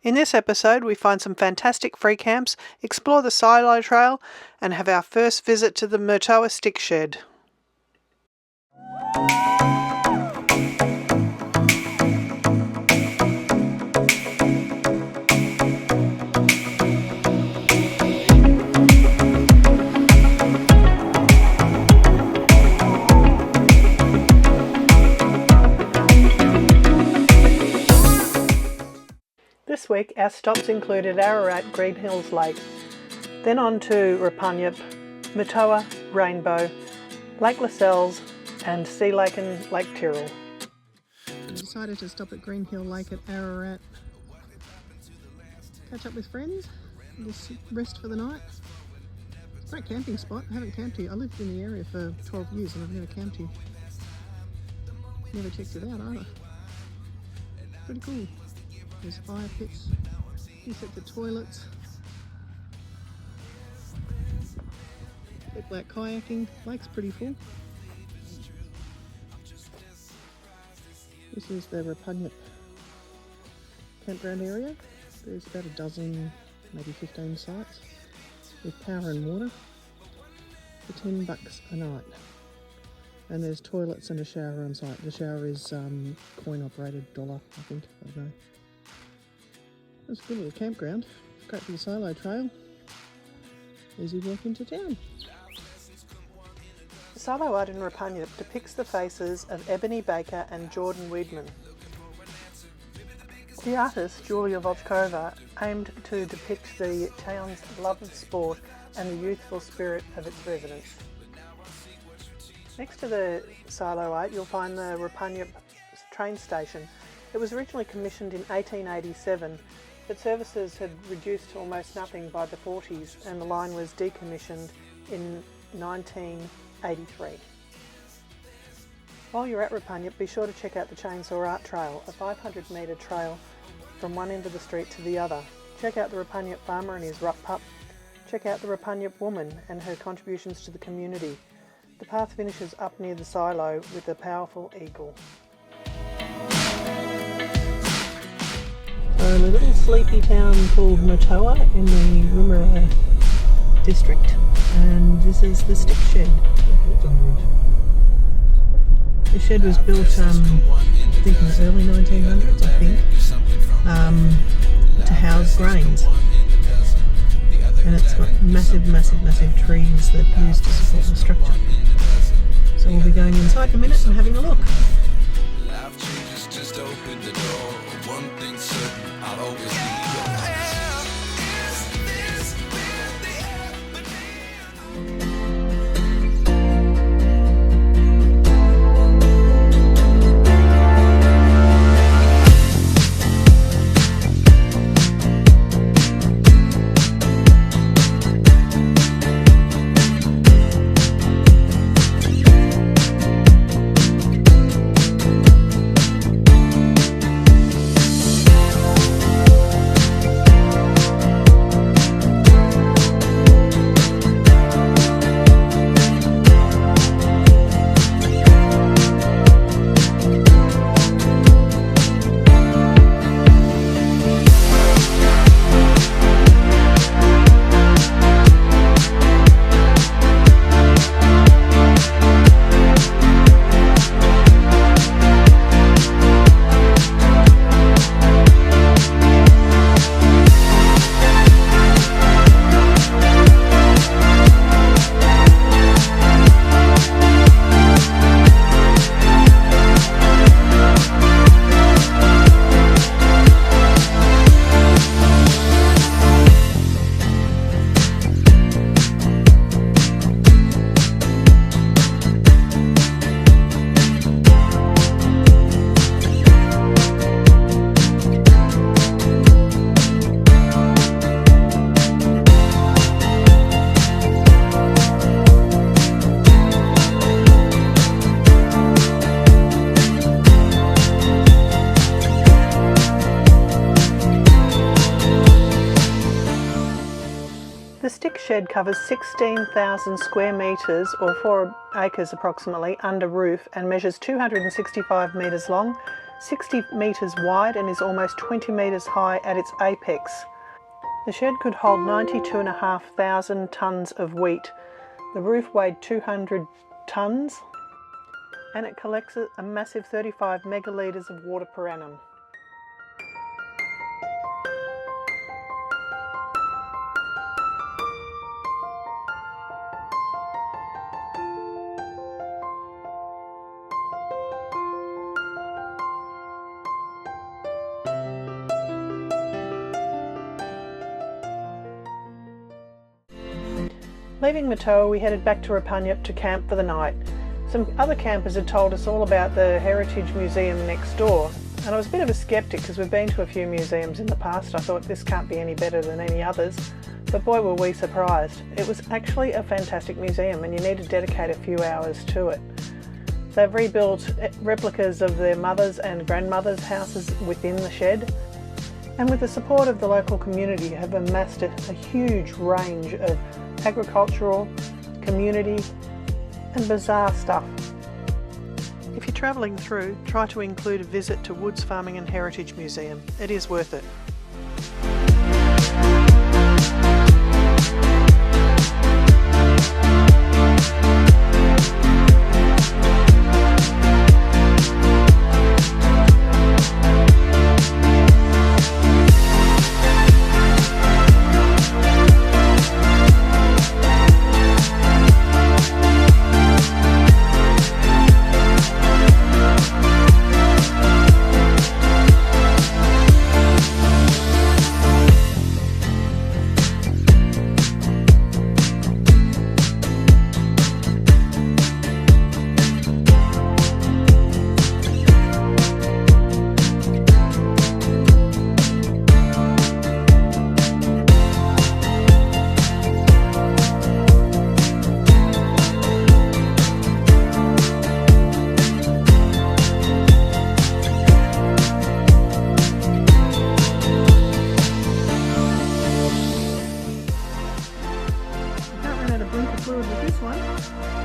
In this episode, we find some fantastic free camps, explore the silo trail, and have our first visit to the Murtoa stick shed. This week, our stops included Ararat, Green Hills Lake, then on to Runanyup, Murtoa, Rainbow, Lake Lascelles, and Sea Lake and Lake Tyrell. We decided to stop at Green Hill Lake at Ararat, catch up with friends, and just rest for the night. It's a great camping spot. I haven't camped here. I lived in the area for 12 years and I've never camped here. Never checked it out either. Pretty cool. There's fire pits, few sets of toilets. Look like kayaking. Lake's pretty full. This is the Runanyup campground area. There's about a dozen, maybe 15 sites with power and water for $10 a night. And there's toilets and a shower on site. The shower is coin operated dollar, I think. I don't know. It's a good little campground. Great for the silo trail. Easy walk into town. The silo art in Runanyup depicts the faces of Ebony Baker and Jordan Weedman. The artist, Julia Volchkova, aimed to depict the town's love of sport and the youthful spirit of its residents. Next to the silo art, you'll find the Runanyup train station. It was originally commissioned in 1887, but services had reduced to almost nothing by the 40s and the line was decommissioned in 1983. While you're at Runanyup, be sure to check out the Chainsaw Art Trail, a 500 metre trail from one end of the street to the other. Check out the Runanyup farmer and his rup pup. Check out the Runanyup woman and her contributions to the community. The path finishes up near the silo with a powerful eagle. So in a little sleepy town called Murtoa in the Ararat district, and this is the stick shed. The shed was built, I think in the early 1900s, to house grains, and it's got massive trees that are used to support the structure. So we'll be going inside in a minute and having a look. Life changes, just open the door. One thing's certain, I'll always be yours. The stick shed covers 16,000 square metres or 4 acres approximately under roof and measures 265 metres long, 60 metres wide and is almost 20 metres high at its apex. The shed could hold 92,500 tonnes of wheat. The roof weighed 200 tonnes and it collects a massive 35 megalitres of water per annum. Leaving Matoa, we headed back to Runanyup to camp for the night. Some other campers had told us all about the Heritage Museum next door, and I was a bit of a skeptic because we've been to a few museums in the past. I thought this can't be any better than any others, but boy were we surprised. It was actually a fantastic museum and you need to dedicate a few hours to it. They've rebuilt replicas of their mothers' and grandmothers' houses within the shed, and with the support of the local community have amassed a huge range of agricultural, community and bazaar stuff. If you're travelling through, try to include a visit to Woods Farming and Heritage Museum. It is worth it.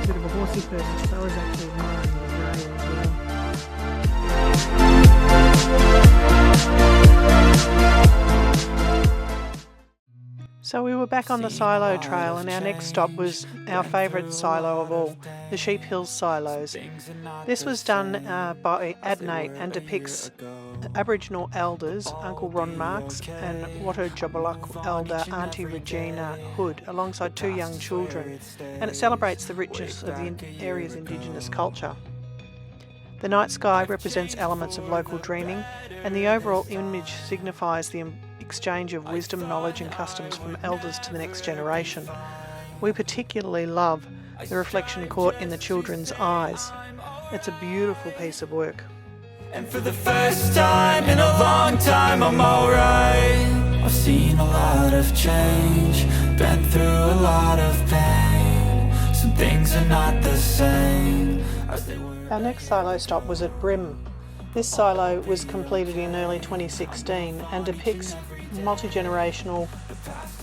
Bit of a horsey person, so I was actually admiring the grey as well. So we were back on the silo trail and our next stop was our favourite silo of all, the Sheep Hills silos. This was done by Adnate and depicts Aboriginal elders, Uncle Ron Marks and Wattojabaluk elder Auntie Regina Hood, alongside two young children, and it celebrates the richness of the area's Indigenous culture. The night sky represents elements of local dreaming, and the overall image signifies the exchange of wisdom, knowledge and customs from elders to the next generation. We particularly love the reflection caught in the children's eyes. It's a beautiful piece of work. And for the first time in a long time, I'm alright. I've seen a lot of change, been through a lot of pain. Some things are not the same as they were. Our next silo stop was at Brim. This silo was completed in early 2016 and depicts multi-generational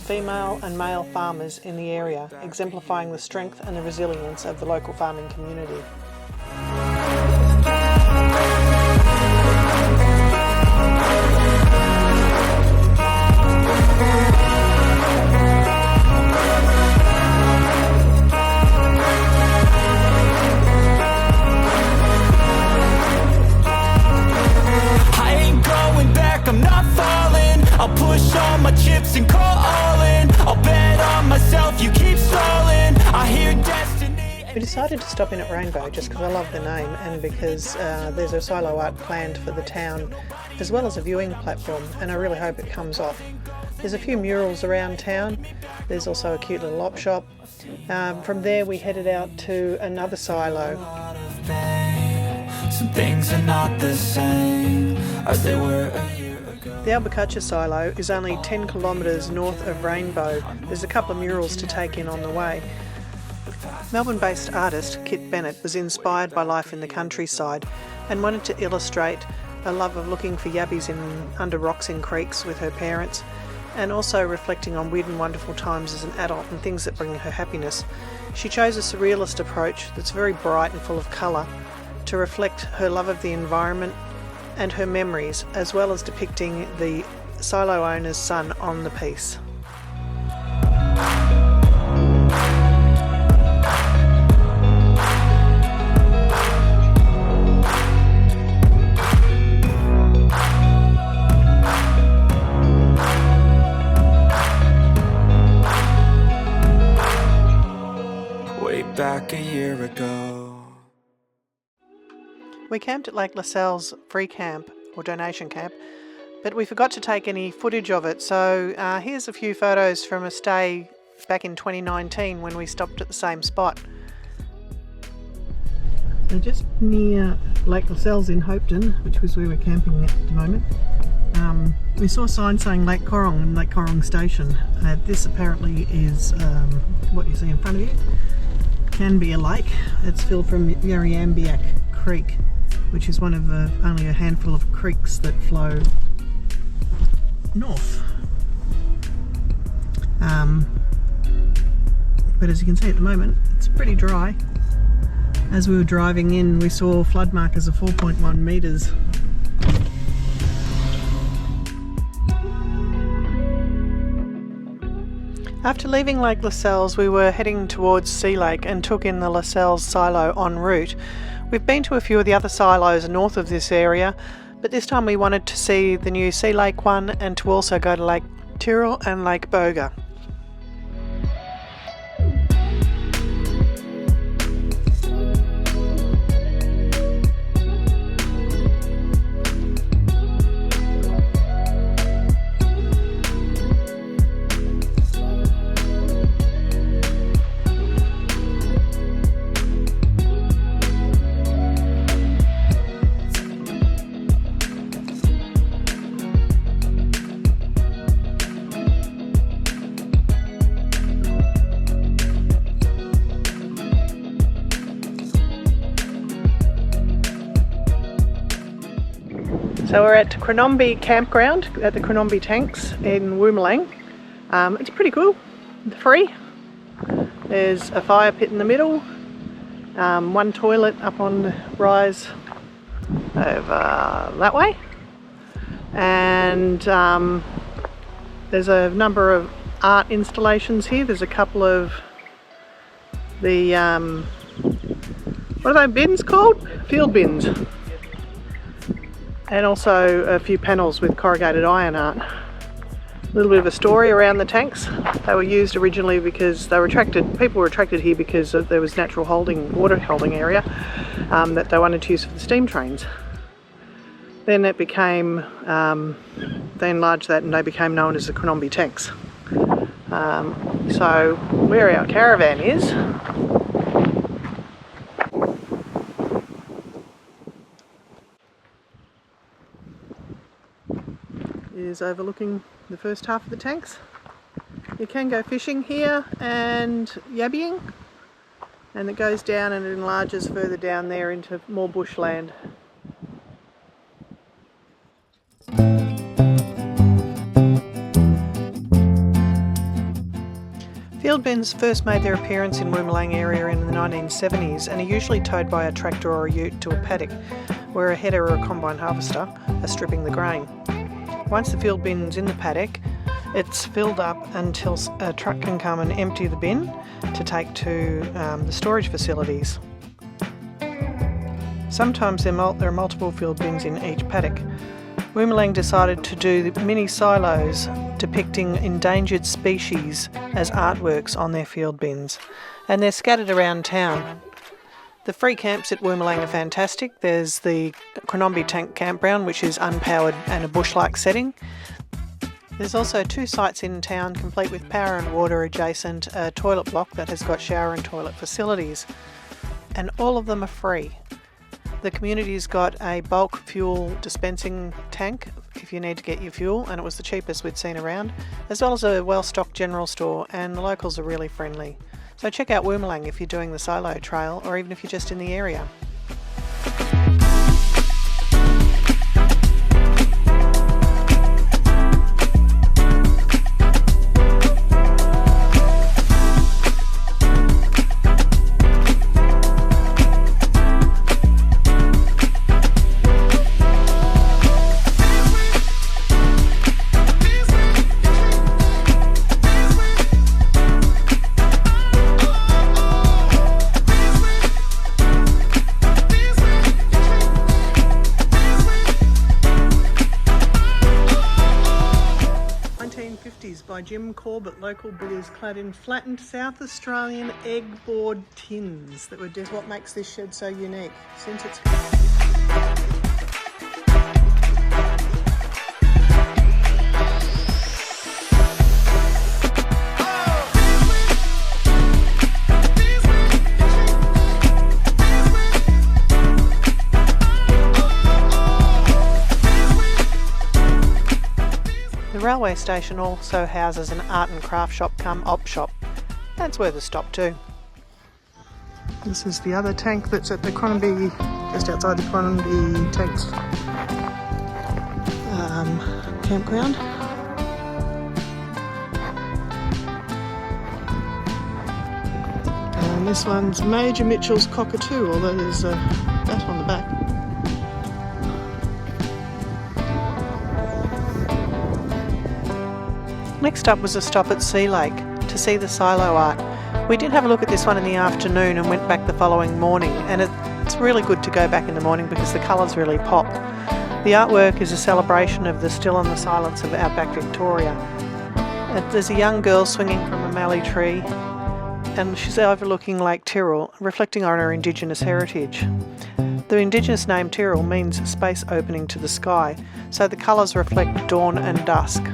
female and male farmers in the area, exemplifying the strength and the resilience of the local farming community. I'll push all my chips and call all in. I'll bet on myself, you keep stalling. I hear destiny. We decided to stop in at Rainbow just because I love the name and because there's a silo art planned for the town as well as a viewing platform, and I really hope it comes off. There's a few murals around town. There's also a cute little op shop. From there we headed out to another silo. Some things are not the same as they were a year. The Albucacha silo is only 10 kilometres north of Rainbow. There's a couple of murals to take in on the way. Melbourne-based artist Kit Bennett was inspired by life in the countryside and wanted to illustrate a love of looking for yabbies under rocks in creeks with her parents, and also reflecting on weird and wonderful times as an adult and things that bring her happiness. She chose a surrealist approach that's very bright and full of colour to reflect her love of the environment and her memories, as well as depicting the silo owner's son on the piece. Way back a year ago. We camped at Lake Lascelles free camp, or donation camp, but we forgot to take any footage of it, so here's a few photos from a stay back in 2019 when we stopped at the same spot. So just near Lake Lascelles in Hopeton, which was where we're camping at the moment, we saw a sign saying Lake Corrong and Lake Corrong Station. This apparently is what you see in front of you. Can be a lake. It's filled from Yarriambiack Creek, which is one of only a handful of creeks that flow north. But as you can see at the moment, it's pretty dry. As we were driving in, we saw flood markers of 4.1 metres. After leaving Lake Lascelles, we were heading towards Sea Lake and took in the Lascelles silo en route. We've been to a few of the other silos north of this area, but this time we wanted to see the new Sea Lake one and to also go to Lake Tyrell and Lake Boga. So we're at Cronombi Campground at the Cronombi Tanks in Woomalang. It's pretty cool, free. There's a fire pit in the middle, one toilet up on the rise over that way, and there's a number of art installations here. There's a couple of the, what are those bins called? Field bins. And also a few panels with corrugated iron art. A little bit of a story around the tanks. They were used originally because they were people were attracted here because there was natural water holding area that they wanted to use for the steam trains. Then it became, they enlarged that and they became known as the Cronombi Tanks. So where our caravan is overlooking the first half of the tanks. You can go fishing here and yabbying, and it goes down and it enlarges further down there into more bushland. Field bins first made their appearance in Woomalang area in the 1970s and are usually towed by a tractor or a ute to a paddock where a header or a combine harvester are stripping the grain. Once the field bin's in the paddock, it's filled up until a truck can come and empty the bin to take to the storage facilities. Sometimes there are multiple field bins in each paddock. Woomalang decided to do the mini silos depicting endangered species as artworks on their field bins, and they're scattered around town. The free camps at Woomalang are fantastic. There's the Cronombi Tank Campground, which is unpowered and a bush-like setting. There's also 2 sites in town complete with power and water adjacent, a toilet block that has got shower and toilet facilities, and all of them are free. The community's got a bulk fuel dispensing tank if you need to get your fuel, and it was the cheapest we'd seen around, as well as a well-stocked general store, and the locals are really friendly. So check out Woomalang if you're doing the silo trail, or even if you're just in the area. 1950s by Jim Corbett. Local builders clad in flattened South Australian egg board tins that were what makes this shed so unique. Since it's The railway station also houses an art and craft shop cum op shop. That's worth a stop too. This is the other tank that's at the Cronenby, just outside the Cronenby Tanks campground. And this one's Major Mitchell's Cockatoo, although there's a bat on the back. Next up was a stop at Sea Lake to see the silo art. We did have a look at this one in the afternoon and went back the following morning, and it's really good to go back in the morning because the colours really pop. The artwork is a celebration of the still and the silence of outback Victoria. There's a young girl swinging from a mallee tree, and she's overlooking Lake Tyrell, reflecting on her Indigenous heritage. The Indigenous name Tyrell means space opening to the sky, so the colours reflect dawn and dusk.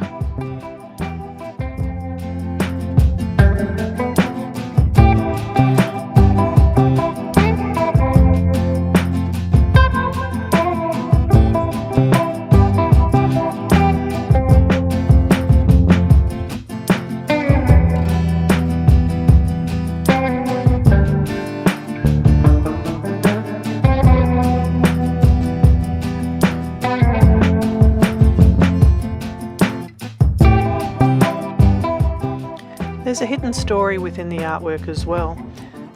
There's a hidden story within the artwork as well.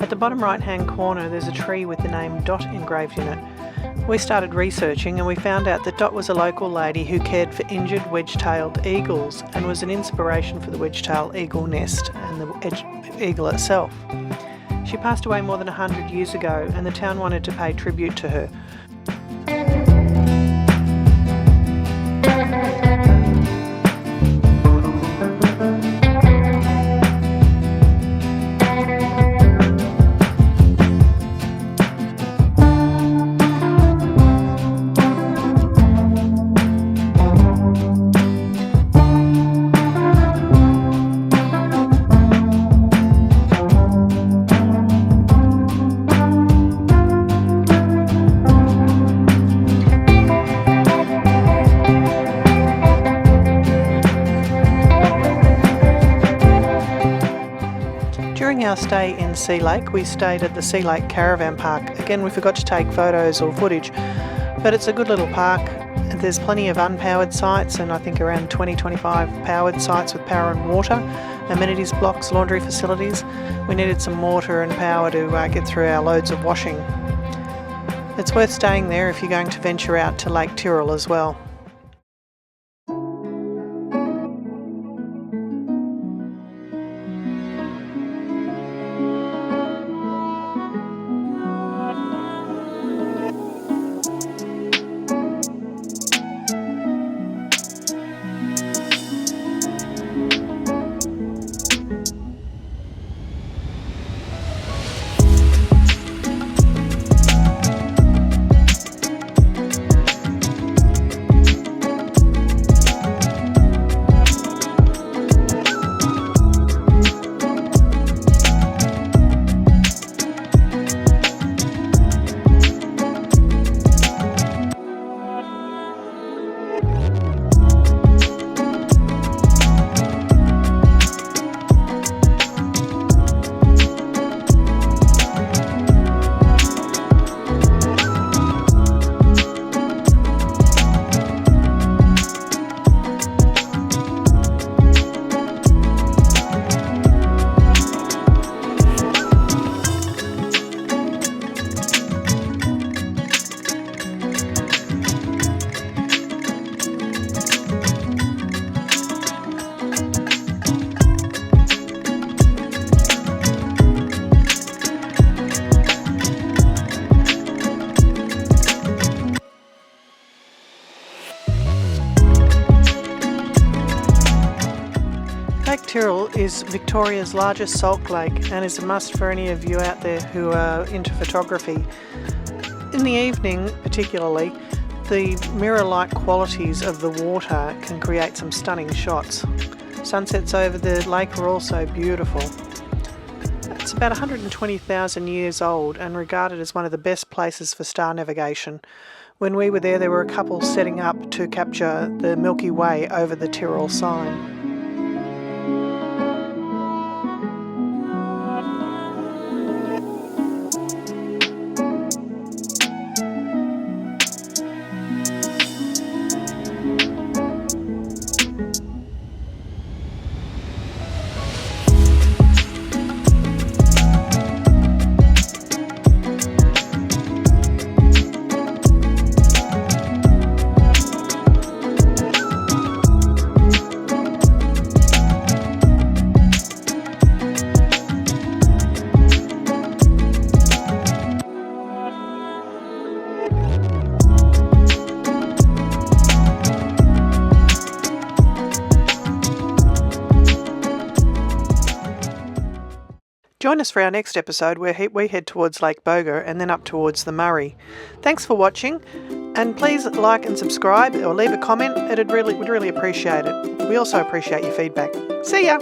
At the bottom right hand corner there's a tree with the name Dot engraved in it. We started researching and we found out that Dot was a local lady who cared for injured wedge-tailed eagles and was an inspiration for the wedge-tailed eagle nest and the eagle itself. She passed away more than 100 years ago and the town wanted to pay tribute to her. During our stay in Sea Lake, we stayed at the Sea Lake Caravan Park. Again, we forgot to take photos or footage, but it's a good little park. There's plenty of unpowered sites and I think around 20-25 powered sites with power and water, amenities blocks, laundry facilities. We needed some water and power to get through our loads of washing. It's worth staying there if you're going to venture out to Lake Tyrell as well. Tyrell is Victoria's largest salt lake and is a must for any of you out there who are into photography. In the evening particularly, the mirror-like qualities of the water can create some stunning shots. Sunsets over the lake are also beautiful. It's about 120,000 years old and regarded as one of the best places for star navigation. When we were there were a couple setting up to capture the Milky Way over the Tyrell sign. Join us for our next episode where we head towards Lake Boga and then up towards the Murray. Thanks for watching, and please like and subscribe or leave a comment. We'd really appreciate it. We also appreciate your feedback. See ya!